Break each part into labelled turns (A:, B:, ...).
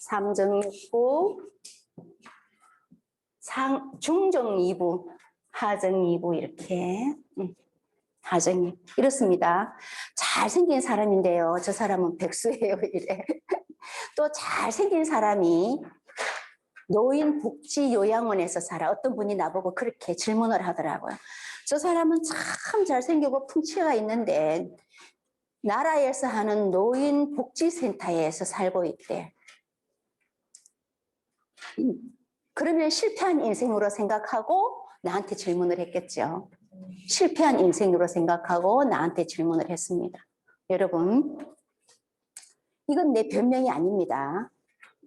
A: 삼정육부, 중정이부, 하정이부 이렇게 하정이 이렇습니다. 잘생긴 사람인데요. 저 사람은 백수예요. 이래. 또 잘생긴 사람이 노인복지요양원에서 살아. 어떤 분이 나보고 그렇게 질문을 하더라고요. 저 사람은 참 잘생기고 풍치가 있는데 나라에서 하는 노인복지센터에서 살고 있대. 그러면 실패한 인생으로 생각하고 나한테 질문을 했겠죠. 실패한 인생으로 생각하고 나한테 질문을 했습니다. 여러분, 이건 내 변명이 아닙니다.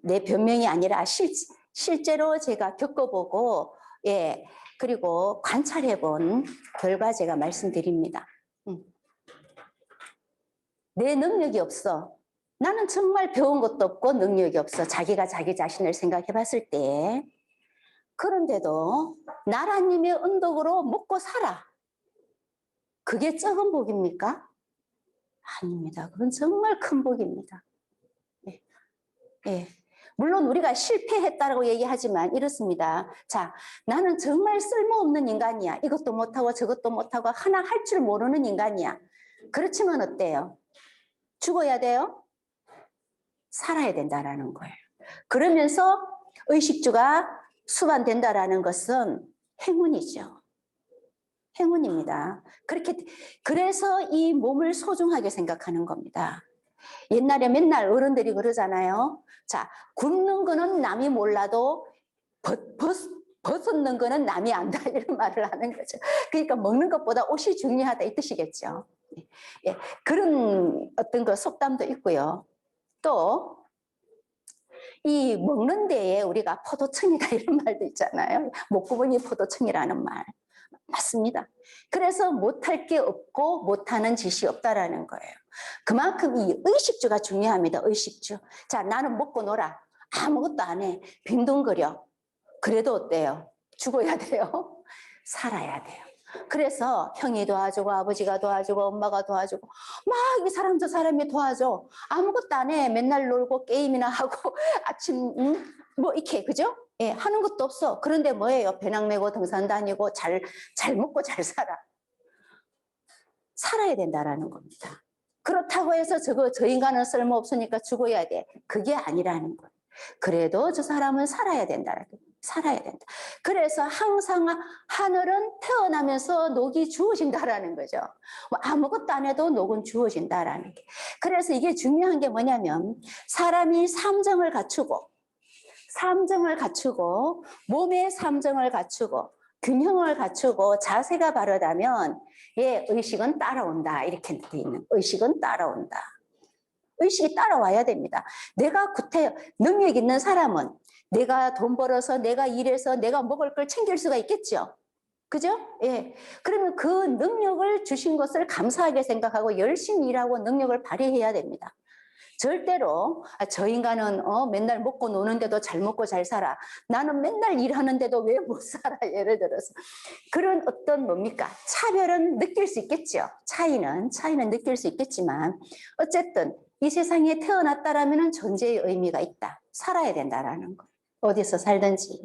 A: 내 변명이 아니라 실제로 제가 겪어보고 그리고 관찰해본 결과 제가 말씀드립니다. 내 능력이 없어. 나는 정말 배운 것도 없고 능력이 없어. 자기가 자기 자신을 생각해 봤을 때. 그런데도 나라님의 은덕으로 먹고 살아. 그게 적은 복입니까? 아닙니다. 그건 정말 큰 복입니다. 물론 우리가 실패했다고 얘기하지만 이렇습니다. 자, 나는 정말 쓸모없는 인간이야. 이것도 못하고 저것도 못하고 하나 할 줄 모르는 인간이야. 그렇지만 어때요? 죽어야 돼요? 살아야 된다라는 거예요. 그러면서 의식주가 수반된다라는 것은 행운이죠. 행운입니다. 그래서 이 몸을 소중하게 생각하는 겁니다. 옛날에 맨날 어른들이 그러잖아요. 자, 굶는 거는 남이 몰라도 벗었는 거는 남이 안다 이런 말을 하는 거죠. 그러니까 먹는 것보다 옷이 중요하다 이 뜻이겠죠. 그런 어떤 그 속담도 있고요. 또 이 먹는 데에 우리가 포도청이다 이런 말도 있잖아요. 목구멍이 포도청이라는 말. 맞습니다. 그래서 못할 게 없고 못하는 짓이 없다라는 거예요. 그만큼 이 의식주가 중요합니다. 의식주. 자, 나는 먹고 놀아. 아무것도 안 해. 빈둥거려. 그래도 어때요? 죽어야 돼요. 살아야 돼요. 그래서 형이 도와주고 아버지가 도와주고 엄마가 도와주고 막 이 사람 저 사람이 도와줘. 아무것도 안 해. 맨날 놀고 게임이나 하고 아침 뭐 이렇게 그죠? 하는 것도 없어. 그런데 뭐예요? 배낭 메고 등산 다니고 잘 먹고 잘 살아. 살아야 된다라는 겁니다. 그렇다고 해서 저 인간은 쓸모없으니까 죽어야 돼. 그게 아니라는 거예요. 그래도 저 사람은 살아야 된다라는 거예요. 살아야 된다. 그래서 항상 하늘은 태어나면서 녹이 주어진다라는 거죠. 뭐 아무것도 안 해도 녹은 주어진다라는 게. 그래서 이게 중요한 게 뭐냐면 사람이 삼정을 갖추고 몸의 삼정을 갖추고 균형을 갖추고 자세가 바르다면 의식은 따라온다. 이렇게 돼 있는 의식은 따라온다. 의식이 따라와야 됩니다. 내가 능력 있는 사람은 내가 돈 벌어서 내가 일해서 내가 먹을 걸 챙길 수가 있겠죠. 그죠? 그러면 그 능력을 주신 것을 감사하게 생각하고 열심히 일하고 능력을 발휘해야 됩니다. 절대로 저 인간은 맨날 먹고 노는데도 잘 먹고 잘 살아. 나는 맨날 일하는데도 왜 못 살아? 예를 들어서 그런 어떤 뭡니까? 차별은 느낄 수 있겠죠. 차이는 느낄 수 있겠지만 어쨌든 이 세상에 태어났다라면 존재의 의미가 있다. 살아야 된다라는 거. 어디서 살든지.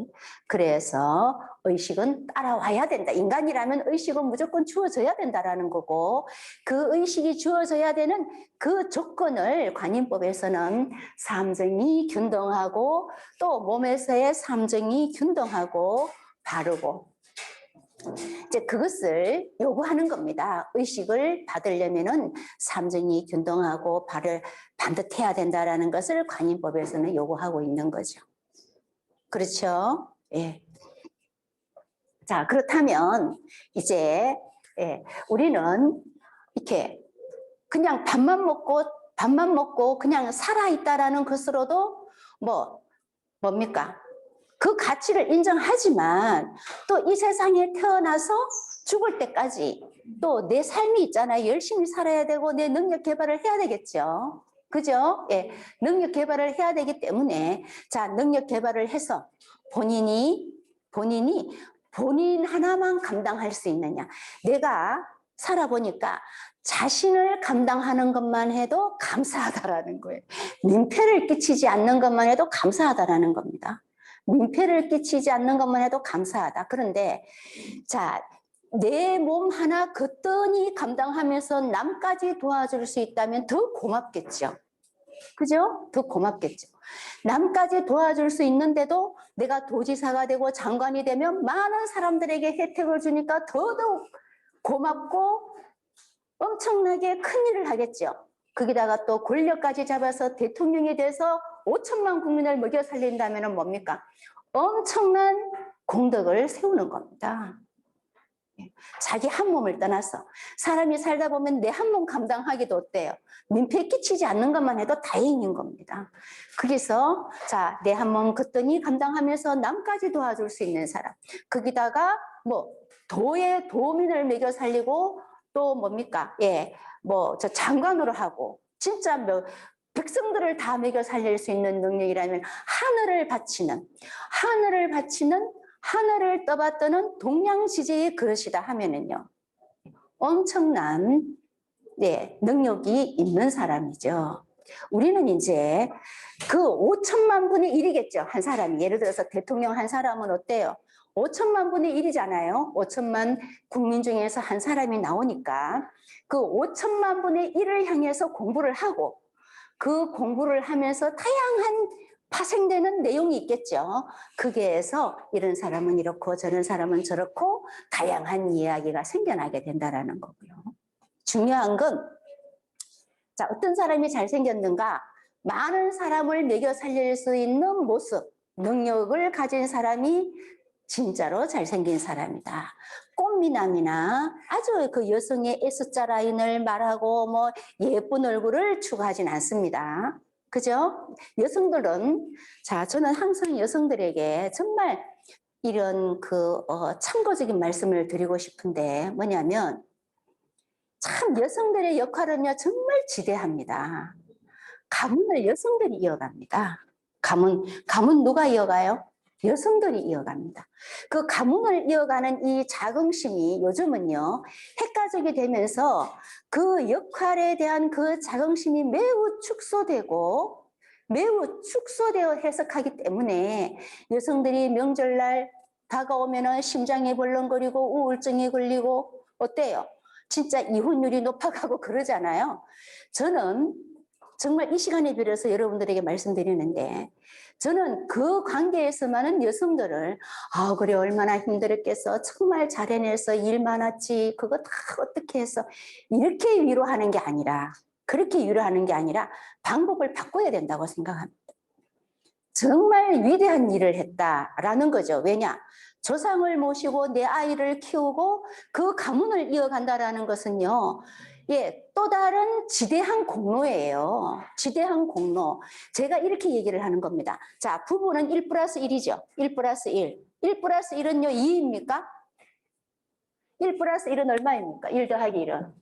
A: 그래서 의식은 따라와야 된다. 인간이라면 의식은 무조건 주어져야 된다라는 거고 그 의식이 주어져야 되는 그 조건을 관임법에서는 삼정이 균등하고 또 몸에서의 삼정이 균등하고 바르고 이제 그것을 요구하는 겁니다. 의식을 받으려면은 삼정이 균등하고 반듯해야 된다라는 것을 관임법에서는 요구하고 있는 거죠. 그렇죠? 자, 그렇다면 이제 우리는 이렇게 그냥 밥만 먹고 그냥 살아있다라는 것으로도 뭡니까? 그 가치를 인정하지만 또 이 세상에 태어나서 죽을 때까지 또 내 삶이 있잖아요. 열심히 살아야 되고 내 능력 개발을 해야 되겠죠. 그죠? 능력 개발을 해야 되기 때문에 자, 능력 개발을 해서 본인 하나만 감당할 수 있느냐. 내가 살아보니까 자신을 감당하는 것만 해도 감사하다라는 거예요. 민폐를 끼치지 않는 것만 해도 감사하다라는 겁니다. 민폐를 끼치지 않는 것만 해도 감사하다. 그런데 자, 내 몸 하나 거뜬히 감당하면서 남까지 도와줄 수 있다면 더 고맙겠죠. 그죠? 더 고맙겠죠. 남까지 도와줄 수 있는데도 내가 도지사가 되고 장관이 되면 많은 사람들에게 혜택을 주니까 더더욱 고맙고 엄청나게 큰 일을 하겠죠. 거기다가 또 권력까지 잡아서 대통령이 돼서 5천만 국민을 먹여 살린다면 뭡니까? 엄청난 공덕을 세우는 겁니다. 자기 한 몸을 떠나서 사람이 살다 보면 내 한 몸 감당하기도 어때요? 민폐 끼치지 않는 것만 해도 다행인 겁니다. 거기서 자, 내 한 몸 거뜬히 감당하면서 남까지 도와줄 수 있는 사람. 거기다가 뭐 도의 도민을 먹여 살리고 또 뭡니까? 예, 뭐 저 장관으로 하고 진짜 뭐 백성들을 다 먹여 살릴 수 있는 능력이라면 하늘을 바치는 하늘을 떠받드는 동양지제의 그릇이다 하면은요 엄청난 능력이 있는 사람이죠. 우리는 이제 그 5천만 분의 1이겠죠. 한 사람이 예를 들어서 대통령 한 사람은 어때요? 5천만 분의 1이잖아요. 5천만 국민 중에서 한 사람이 나오니까 그 5천만 분의 1을 향해서 공부를 하고 그 공부를 하면서 다양한 파생되는 내용이 있겠죠. 거기에서 이런 사람은 이렇고 저런 사람은 저렇고 다양한 이야기가 생겨나게 된다는 거고요. 중요한 건 자, 어떤 사람이 잘생겼는가? 많은 사람을 먹여 살릴 수 있는 모습, 능력을 가진 사람이 진짜로 잘생긴 사람이다. 꽃미남이나 아주 그 여성의 S자 라인을 말하고 뭐 예쁜 얼굴을 추구하진 않습니다. 그죠? 여성들은 자, 저는 항상 여성들에게 정말 이런 참고적인 말씀을 드리고 싶은데 뭐냐면 참 여성들의 역할은요 정말 지대합니다. 가문을 여성들이 이어갑니다. 가문 누가 이어가요? 여성들이 이어갑니다. 그 가문을 이어가는 이 자긍심이 요즘은요 핵가족이 되면서 그 역할에 대한 그 자긍심이 매우 축소되어 해석하기 때문에 여성들이 명절날 다가오면은 심장이 벌렁거리고 우울증에 걸리고 어때요? 진짜 이혼율이 높아가고 그러잖아요. 저는 정말 이 시간에 빌어서 여러분들에게 말씀드리는데 저는 그 관계에서만은 여성들을 그래 얼마나 힘들었겠어 정말 잘 해내서 일 많았지 그거 다 어떻게 해서 이렇게 위로하는 게 아니라 그렇게 위로하는 게 아니라 방법을 바꿔야 된다고 생각합니다. 정말 위대한 일을 했다라는 거죠. 왜냐? 조상을 모시고 내 아이를 키우고 그 가문을 이어간다라는 것은요. 또 다른 지대한 공로예요. 지대한 공로. 제가 이렇게 얘기를 하는 겁니다. 자, 부부는 1 플러스 1이죠. 1 플러스 1. 1 플러스 1은요, 2입니까? 1 플러스 1은 얼마입니까? 1 더하기 1은?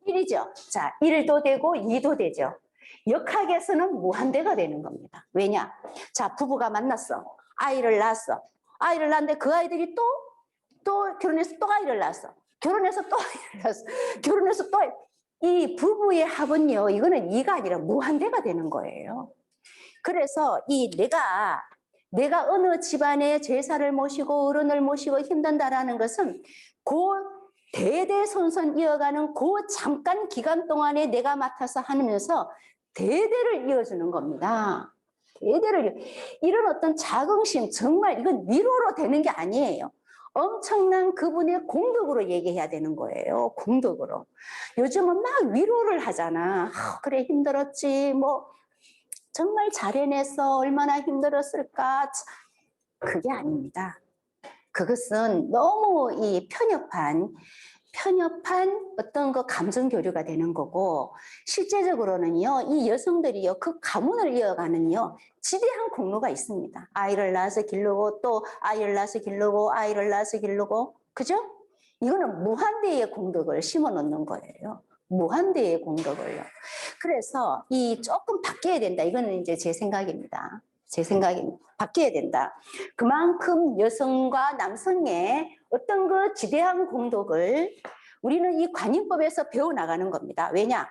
A: 1이죠. 자, 1도 되고 2도 되죠. 역학에서는 무한대가 되는 겁니다. 왜냐? 자, 부부가 만났어. 아이를 낳았어. 아이를 낳았는데 그 아이들이 또 결혼해서 또 아이를 낳았어. 결혼해서 또 아이를 낳았어. 결혼해서 또 이 부부의 합은요. 이거는 2가 아니라 무한대가 되는 거예요. 그래서 내가 어느 집안에 제사를 모시고 어른을 모시고 힘든다라는 것은 대대손손 이어가는 잠깐 기간 동안에 내가 맡아서 하면서 대대를 이어주는 겁니다. 이런 어떤 자긍심 정말 이건 위로로 되는 게 아니에요. 엄청난 그분의 공덕으로 얘기해야 되는 거예요. 공덕으로. 요즘은 막 위로를 하잖아. 그래 힘들었지 뭐 정말 잘 해냈어 얼마나 힘들었을까. 그게 아닙니다. 그것은 너무 이 편협한 어떤 감정 교류가 되는 거고 실제적으로는요 이 여성들이요 그 가문을 이어가는요 지대한 공로가 있습니다. 아이를 낳아서 기르고 또 아이를 낳아서 기르고 아이를 낳아서 기르고 그죠? 이거는 무한대의 공덕을 심어 놓는 거예요. 무한대의 공덕을요. 그래서 이 조금 바뀌어야 된다. 이거는 이제 제 생각입니다. 제 생각이 바뀌어야 된다. 그만큼 여성과 남성의 어떤 그 지대한 공덕을 우리는 이 관임법에서 배워나가는 겁니다. 왜냐?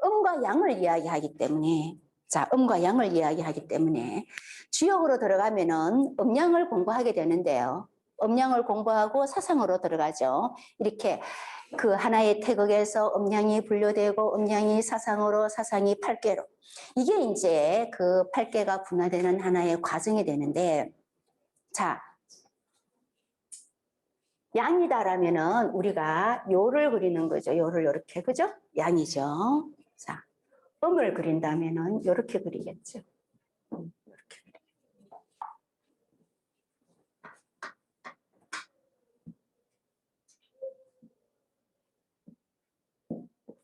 A: 음과 양을 이야기하기 때문에. 자, 음과 양을 이야기하기 때문에 주역으로 들어가면은 음양을 공부하게 되는데요. 음양을 공부하고 사상으로 들어가죠. 이렇게 그 하나의 태극에서 음양이 분류되고 음양이 사상으로, 사상이 팔계로. 이게 이제 그 팔계가 분화되는 하나의 과정이 되는데, 자, 양이다라면은 우리가 요를 그리는 거죠. 요를 이렇게, 그죠? 양이죠. 자, 음을 그린다면은 이렇게 그리겠죠.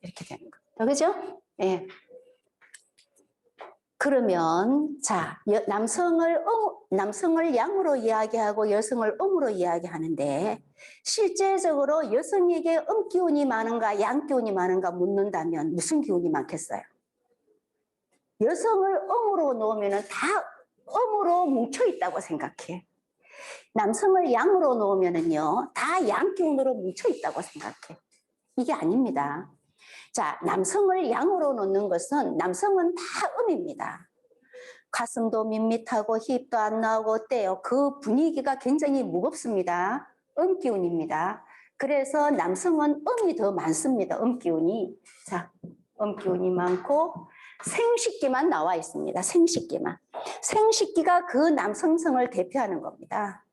A: 이렇게 되는 거죠. 그죠? 예. 그러면 자, 남성을 양으로 이야기하고 여성을 음으로 이야기하는데 실제적으로 여성에게 음 기운이 많은가 양 기운이 많은가 묻는다면 무슨 기운이 많겠어요? 여성을 음으로 놓으면 다 음으로 뭉쳐 있다고 생각해. 남성을 양으로 놓으면은요, 다 양 기운으로 뭉쳐 있다고 생각해. 이게 아닙니다. 자, 남성을 양으로 놓는 것은 남성은 다 음입니다. 가슴도 밋밋하고 힙도 안 나오고 떼요. 그 분위기가 굉장히 무겁습니다. 음기운입니다. 그래서 남성은 음이 더 많습니다. 음기운이. 자, 음기운이 많고 생식기만 나와 있습니다. 생식기만. 생식기가 그 남성성을 대표하는 겁니다.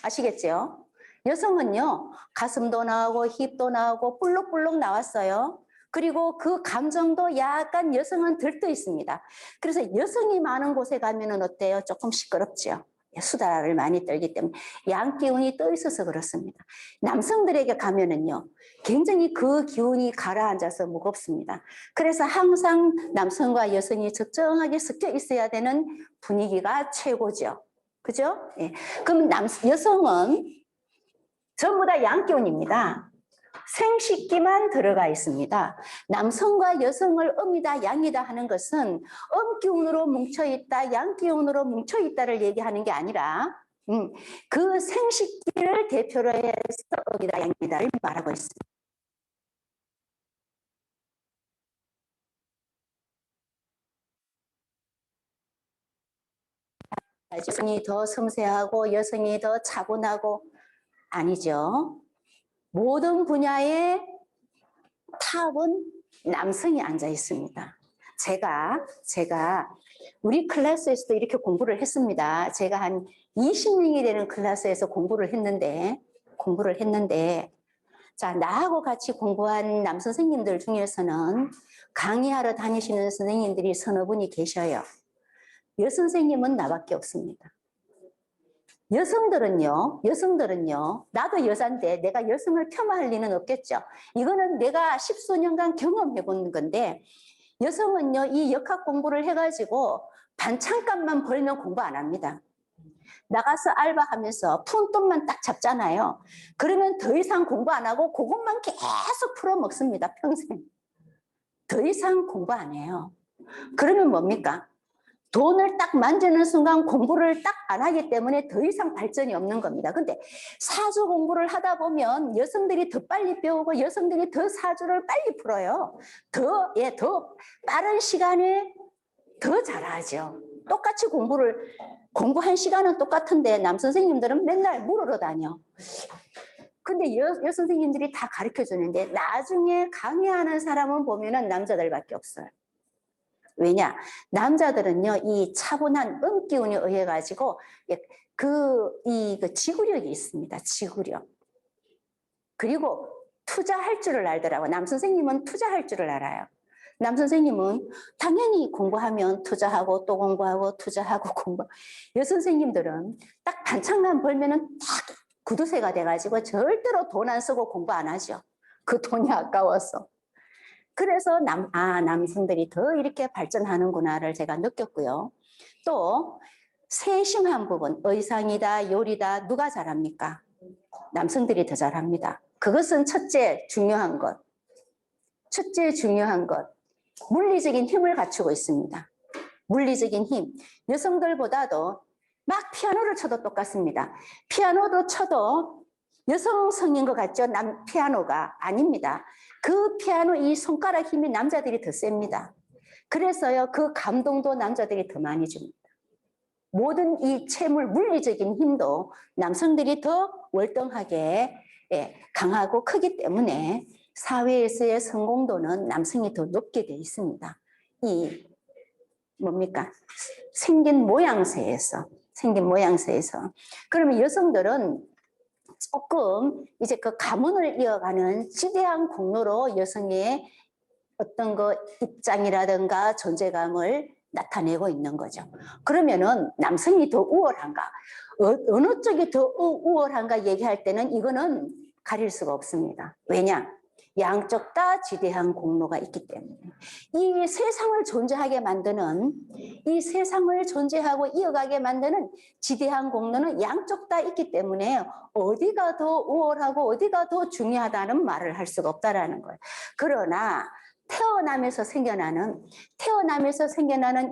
A: 아시겠죠? 여성은요, 가슴도 나오고 힙도 나오고 볼록볼록 나왔어요. 그리고 그 감정도 약간 여성은 들떠 있습니다. 그래서 여성이 많은 곳에 가면은 어때요? 조금 시끄럽죠. 수다를 많이 떨기 때문에 양 기운이 떠 있어서 그렇습니다. 남성들에게 가면은요, 굉장히 그 기운이 가라앉아서 무겁습니다. 그래서 항상 남성과 여성이 적정하게 섞여 있어야 되는 분위기가 최고죠. 그죠? 예. 그럼 여성은 전부 다 양기운입니다. 생식기만 들어가 있습니다. 남성과 여성을 음이다 양이다 하는 것은 음기운으로 뭉쳐있다 양기운으로 뭉쳐있다를 얘기하는 게 아니라 그 생식기를 대표로 해서 음이다 양이다를 말하고 있습니다. 여성이 더 섬세하고 여성이 더 차분하고 아니죠. 모든 분야의 탑은 남성이 앉아 있습니다. 제가 우리 클래스에서도 이렇게 공부를 했습니다. 제가 한 20명이 되는 클래스에서 공부를 했는데 자, 나하고 같이 공부한 남 선생님들 중에서는 강의하러 다니시는 선생님들이 서너 분이 계셔요. 여선생님은 나밖에 없습니다. 여성들은요, 나도 여잔데 내가 여성을 폄하할 리는 없겠죠. 이거는 내가 십수년간 경험해 본 건데, 여성은요, 이 역학 공부를 해가지고 반찬값만 벌면 공부 안 합니다. 나가서 알바하면서 푼돈만 딱 잡잖아요. 그러면 더 이상 공부 안 하고 그것만 계속 풀어먹습니다, 평생. 더 이상 공부 안 해요. 그러면 뭡니까? 돈을 딱 만지는 순간 공부를 딱 안 하기 때문에 더 이상 발전이 없는 겁니다. 근데 사주 공부를 하다 보면 여성들이 더 빨리 배우고 여성들이 더 사주를 빨리 풀어요. 더 빠른 시간에 더 잘하죠. 똑같이 공부한 시간은 똑같은데 남 선생님들은 맨날 물으러 다녀. 근데 여 선생님들이 다 가르쳐 주는데 나중에 강의하는 사람은 보면은 남자들밖에 없어요. 왜냐? 남자들은요, 이 차분한 음기운에 의해 가지고 그 지구력이 있습니다. 지구력. 그리고 투자할 줄을 알더라고. 남 선생님은 투자할 줄을 알아요. 남 선생님은 당연히 공부하면 투자하고 또 공부하고 투자하고 공부. 여 선생님들은 딱 반찬만 벌면은 딱 구두쇠가 돼가지고 절대로 돈 안 쓰고 공부 안 하죠. 그 돈이 아까워서. 그래서 남성들이 더 이렇게 발전하는구나를 제가 느꼈고요. 또 세심한 부분, 의상이다, 요리다, 누가 잘합니까? 남성들이 더 잘합니다. 그것은 첫째 중요한 것. 물리적인 힘을 갖추고 있습니다. 물리적인 힘. 여성들보다도 막 피아노를 쳐도 똑같습니다. 피아노도 쳐도 여성성인 것 같죠? 피아노가 아닙니다. 그 피아노 이 손가락 힘이 남자들이 더 셉니다. 그래서요, 그 감동도 남자들이 더 많이 줍니다. 모든 이 채물 물리적인 힘도 남성들이 더 월등하게 강하고 크기 때문에 사회에서의 성공도는 남성이 더 높게 되어 있습니다. 이 뭡니까? 생긴 모양새에서. 그러면 여성들은 조금 이제 그 가문을 이어가는 지대한 공로로 여성의 어떤 그 입장이라든가 존재감을 나타내고 있는 거죠. 그러면은 남성이 더 우월한가? 어느 쪽이 더 우월한가 얘기할 때는 이거는 가릴 수가 없습니다. 왜냐? 양쪽 다 지대한 공로가 있기 때문에. 이 세상을 존재하게 만드는, 이 세상을 존재하고 이어가게 만드는 지대한 공로는 양쪽 다 있기 때문에 어디가 더 우월하고 어디가 더 중요하다는 말을 할 수가 없다라는 거예요. 그러나 태어나면서 생겨나는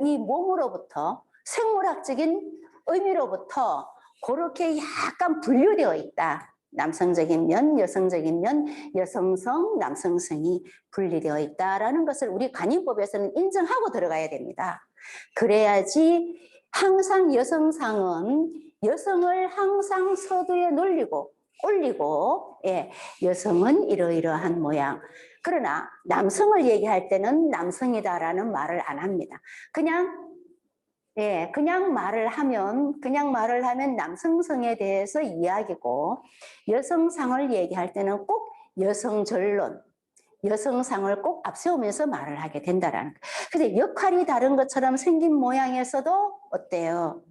A: 이 몸으로부터 생물학적인 의미로부터 그렇게 약간 분류되어 있다. 남성적인 면, 여성적인 면, 여성성, 남성성이 분리되어 있다라는 것을 우리 관임법에서는 인정하고 들어가야 됩니다. 그래야지 항상 여성상은 여성을 항상 서두에 올리고 여성은 이러이러한 모양. 그러나 남성을 얘기할 때는 남성이다라는 말을 안 합니다. 그냥 말을 하면 남성성에 대해서 이야기고, 여성상을 얘기할 때는 꼭 여성전론, 여성상을 꼭 앞세우면서 말을 하게 된다라는 거예요. 그래서 역할이 다른 것처럼 생긴 모양에서도 어때요?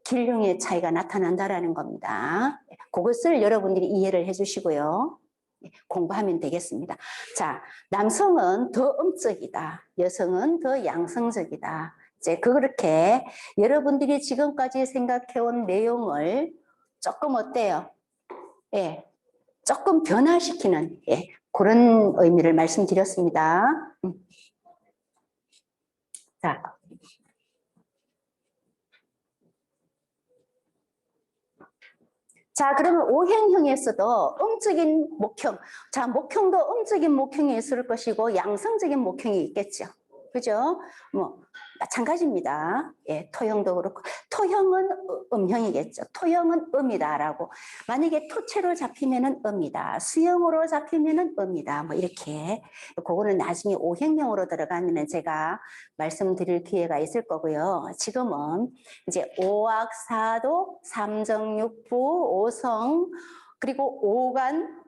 A: 길흉의 차이가 나타난다라는 겁니다. 그것을 여러분들이 이해를 해주시고요. 공부하면 되겠습니다. 자, 남성은 더 음적이다. 여성은 더 양성적이다. 이제 그렇게 여러분들이 지금까지 생각해온 내용을 조금 어때요? 조금 변화시키는 그런 의미를 말씀드렸습니다. 자, 그러면 오행형에서도 음적인 목형, 자, 목형도 음적인 목형이 있을 것이고 양성적인 목형이 있겠죠. 그죠? 뭐 마찬가지입니다. 토형도 그렇고, 토형은 음형이겠죠. 토형은 음이다라고. 만약에 토체로 잡히면은 음이다. 수형으로 잡히면은 음이다. 뭐 이렇게. 그거는 나중에 오행형으로 들어가면은 제가 말씀드릴 기회가 있을 거고요. 지금은 이제 오악, 사도, 삼정육부, 오성, 그리고 오간,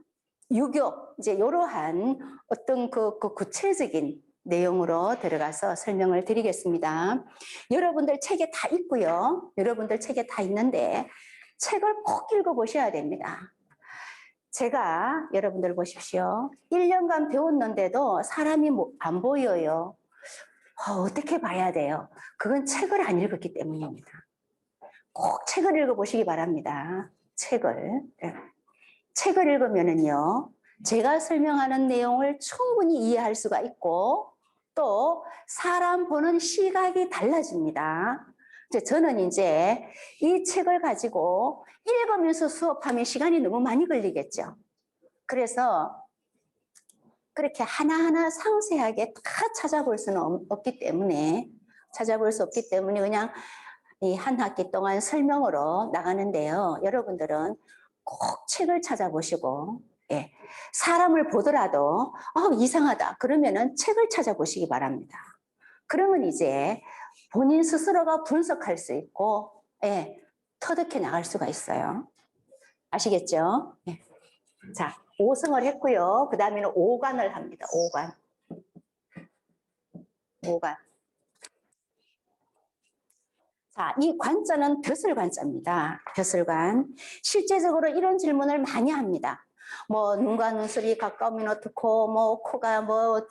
A: 유교, 이제 이러한 어떤 그 구체적인 내용으로 들어가서 설명을 드리겠습니다. 여러분들 책에 다 있고요. 여러분들 책에 다 있는데 책을 꼭 읽어보셔야 됩니다. 제가 여러분들 보십시오. 1년간 배웠는데도 사람이 안 보여요. 어떻게 봐야 돼요? 그건 책을 안 읽었기 때문입니다. 꼭 책을 읽어보시기 바랍니다. 책을 읽으면은요, 제가 설명하는 내용을 충분히 이해할 수가 있고, 또 사람 보는 시각이 달라집니다. 저는 이제 이 책을 가지고 읽으면서 수업하면 시간이 너무 많이 걸리겠죠. 그래서 그렇게 하나하나 상세하게 다 찾아볼 수는 없기 때문에 그냥 이 한 학기 동안 설명으로 나가는데요. 여러분들은 꼭 책을 찾아보시고, 사람을 보더라도 이상하다 그러면은 책을 찾아보시기 바랍니다. 그러면 이제 본인 스스로가 분석할 수 있고 터득해 나갈 수가 있어요. 아시겠죠? 자, 오성을 했고요. 그 다음에는 오관을 합니다. 오관. 자, 이 관자는 벼슬관자입니다. 벼슬관. 실제적으로 이런 질문을 많이 합니다. 뭐 눈과 눈썹이 가까우면 어떻고 뭐 코가 막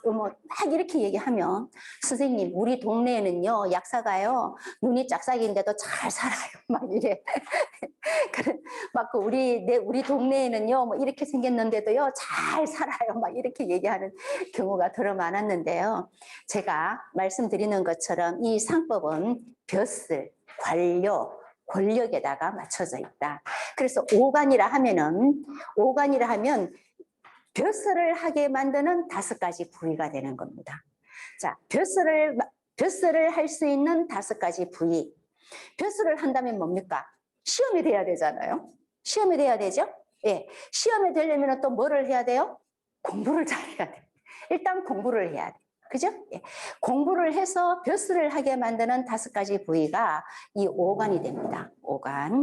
A: 이렇게 얘기하면 선생님 우리 동네에는요 약사가요 눈이 짝짝인데도 잘 살아요 막 이래. 막 우리 동네에는요 뭐 이렇게 생겼는데도요 잘 살아요 막 이렇게 얘기하는 경우가 더러 많았는데요. 제가 말씀드리는 것처럼 이 상법은 벼슬, 관료, 권력에다가 맞춰져 있다. 그래서 오간이라 하면 벼슬을 하게 만드는 5가지 부위가 되는 겁니다. 자, 벼슬을 할 수 있는 5가지 부위. 벼슬을 한다면 뭡니까? 시험이 돼야 되잖아요. 시험이 돼야 되죠? 예. 시험이 되려면 또 뭐를 해야 돼요? 공부를 잘해야 돼. 일단 공부를 해야 돼. 그죠? 예. 공부를 해서 벼슬을 하게 만드는 5가지 부위가 이 오간이 됩니다. 오간.